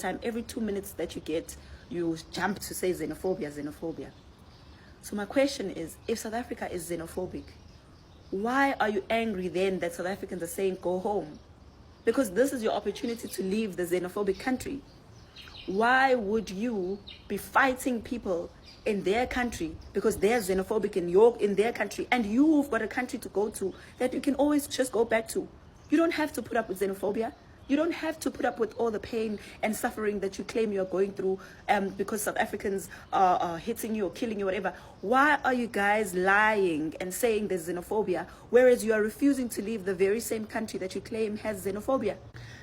time, every 2 minutes that you get, you jump to say xenophobia, xenophobia. So my question is, if South Africa is xenophobic, why are you angry then that South Africans are saying go home? Because this is your opportunity to leave the xenophobic country. Why would you be fighting people in their country because they're xenophobic in their country, and you've got a country to go to that you can always just go back to? You don't have to put up with xenophobia. You don't have to put up with all the pain and suffering that you claim you're going through because South Africans are hitting you or killing you, whatever. Why are you guys lying and saying there's xenophobia, whereas you are refusing to leave the very same country that you claim has xenophobia?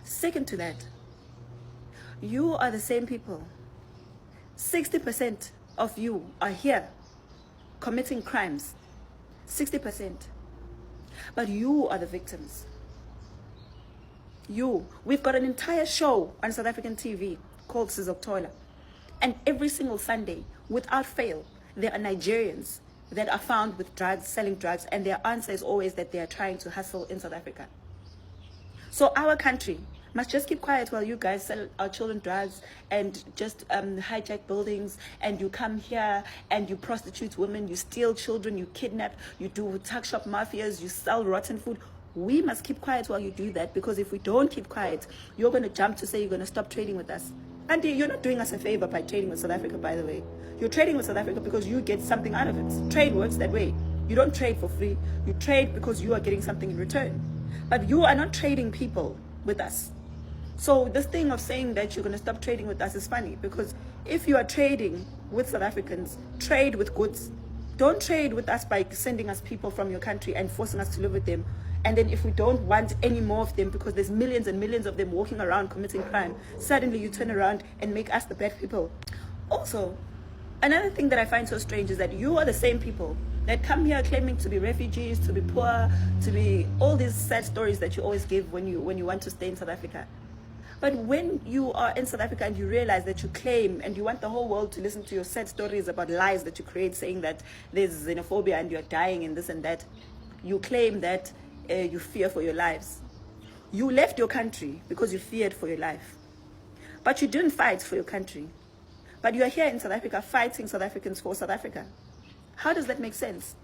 Second to that, you are the same people. 60% of you are here committing crimes. 60%. But you are the victims. We've got an entire show on South African TV called Sizokuthola. And every single Sunday, without fail, there are Nigerians that are found with drugs, selling drugs, and their answer is always that they are trying to hustle in South Africa. So our country must just keep quiet while you guys sell our children drugs and just hijack buildings, and you come here and you prostitute women, you steal children, you kidnap, you do tuck shop mafias, you sell rotten food. We must keep quiet while you do that, because if we don't keep quiet, you're going to jump to say you're going to stop trading with us. And you're not doing us a favor by trading with South Africa, by the way. You're trading with South Africa because you get something out of it. Trade works that way. You don't trade for free. You trade because you are getting something in return. But you are not trading people with us. So this thing of saying that you're going to stop trading with us is funny, because if you are trading with South Africans, trade with goods. Don't trade with us by sending us people from your country and forcing us to live with them. And then if we don't want any more of them, because there's millions and millions of them walking around committing crime, suddenly you turn around and make us the bad people. Also, another thing that I find so strange is that you are the same people that come here claiming to be refugees, to be poor, to be all these sad stories that you always give when you want to stay in South Africa. But when you are in South Africa and you realize that you claim and you want the whole world to listen to your sad stories about lies that you create, saying that there's xenophobia and you're dying and this and that, you claim that you fear for your lives. You left your country because you feared for your life. But you didn't fight for your country. But you are here in South Africa fighting South Africans for South Africa. How does that make sense?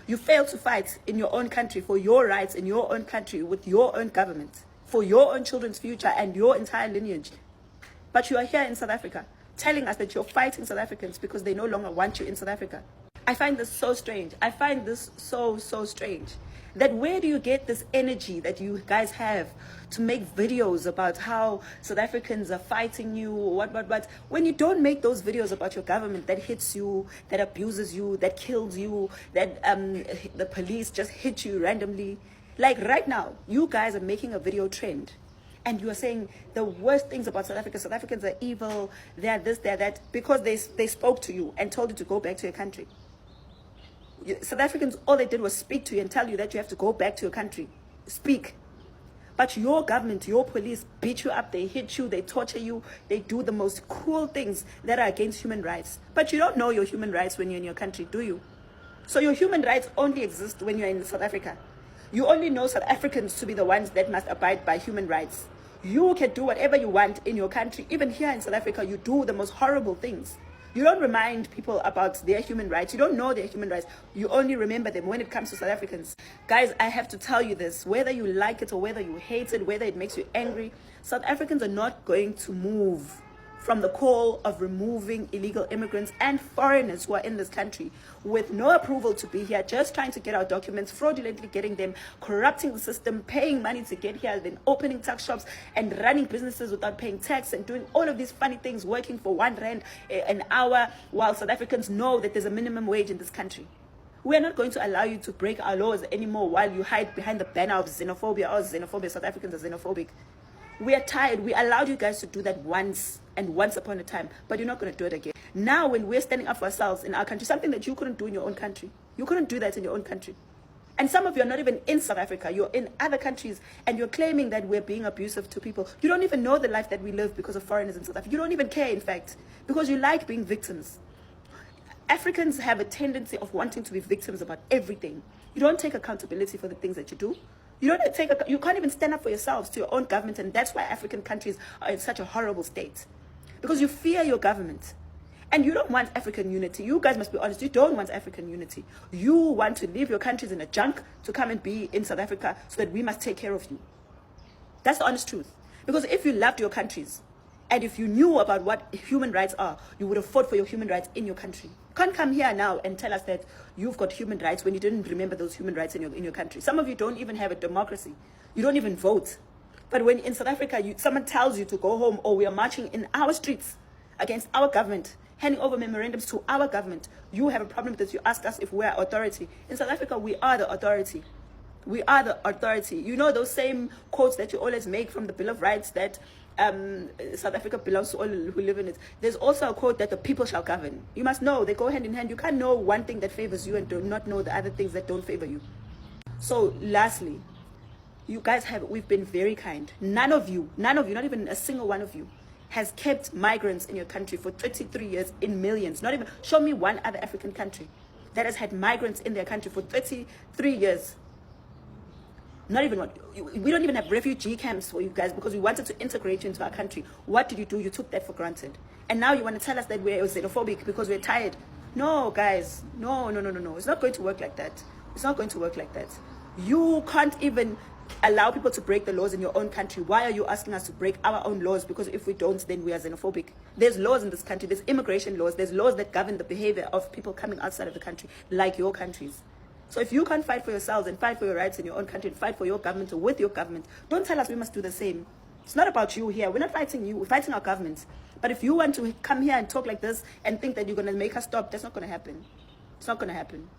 You failed to fight in your own country for your rights in your own country with your own government, for your own children's future and your entire lineage. But you are here in South Africa telling us that you're fighting South Africans because they no longer want you in South Africa. I find this so strange. I find this so strange. That where do you get this energy that you guys have to make videos about how South Africans are fighting you, what, when you don't make those videos about your government that hits you, that abuses you, that kills you, that the police just hit you randomly. Like right now, you guys are making a video trend and you are saying the worst things about South Africa. South Africans are evil, they're this, they're that, because they spoke to you and told you to go back to your country. South Africans, all they did was speak to you and tell you that you have to go back to your country. Speak. But your government, your police beat you up, they hit you, they torture you, they do the most cruel things that are against human rights. But you don't know your human rights when you're in your country, do you? So your human rights only exist when you're in South Africa. You only know South Africans to be the ones that must abide by human rights. You can do whatever you want in your country. Even here in South Africa, you do the most horrible things. You don't remind people about their human rights. You don't know their human rights. You only remember them when it comes to South Africans. Guys, I have to tell you this. Whether you like it or whether you hate it, whether it makes you angry, South Africans are not going to move from the call of removing illegal immigrants and foreigners who are in this country with no approval to be here, just trying to get our documents, fraudulently getting them, corrupting the system, paying money to get here, then opening tax shops and running businesses without paying tax and doing all of these funny things, working for R1 an hour, while South Africans know that there's a minimum wage in this country. We are not going to allow you to break our laws anymore while you hide behind the banner of xenophobia. Oh, xenophobia, South Africans are xenophobic. We are tired. We allowed you guys to do that once and once upon a time, but you're not going to do it again. Now, when we're standing up for ourselves in our country, something that you couldn't do in your own country, you couldn't do that in your own country. And some of you are not even in South Africa. You're in other countries, and you're claiming that we're being abusive to people. You don't even know the life that we live because of foreigners in South Africa. You don't even care, in fact, because you like being victims. Africans have a tendency of wanting to be victims about everything. You don't take accountability for the things that you do. You you can't even stand up for yourselves, to your own government, and that's why African countries are in such a horrible state. Because you fear your government. And you don't want African unity. You guys must be honest. You don't want African unity. You want to leave your countries in a junk to come and be in South Africa so that we must take care of you. That's the honest truth. Because if you loved your countries, and if you knew about what human rights are, you would have fought for your human rights in your country. You can't come here now and tell us that you've got human rights when you didn't remember those human rights in your country. Some of you don't even have a democracy. You don't even vote. But when in South Africa, someone tells you to go home, or we are marching in our streets against our government, handing over memorandums to our government, you have a problem with this. You ask us if we're authority. In South Africa, we are the authority. We are the authority. You know those same quotes that you always make from the Bill of Rights that South Africa belongs to all who live in it. There's also a quote that the people shall govern. You must know they go hand in hand. You can't know one thing that favors you and do not know the other things that don't favor you. So lastly, you guys we've been very kind. None of you, not even a single one of you, has kept migrants in your country for 33 years in millions. Not even, show me one other African country that has had migrants in their country for 33 years. Not even one. We don't even have refugee camps for you guys because we wanted to integrate you into our country. What did you do? You took that for granted. And now you want to tell us that we're xenophobic because we're tired. No, guys. No. It's not going to work like that. It's not going to work like that. You can't even allow people to break the laws in your own country. Why are you asking us to break our own laws? Because if we don't, then we are xenophobic. There's laws in this country. There's immigration laws. There's laws that govern the behavior of people coming outside of the country, like your countries. So if you can't fight for yourselves and fight for your rights in your own country and fight for your government or with your government, don't tell us we must do the same. It's not about you here. We're not fighting you. We're fighting our governments. But if you want to come here and talk like this and think that you're going to make us stop, that's not going to happen. It's not going to happen.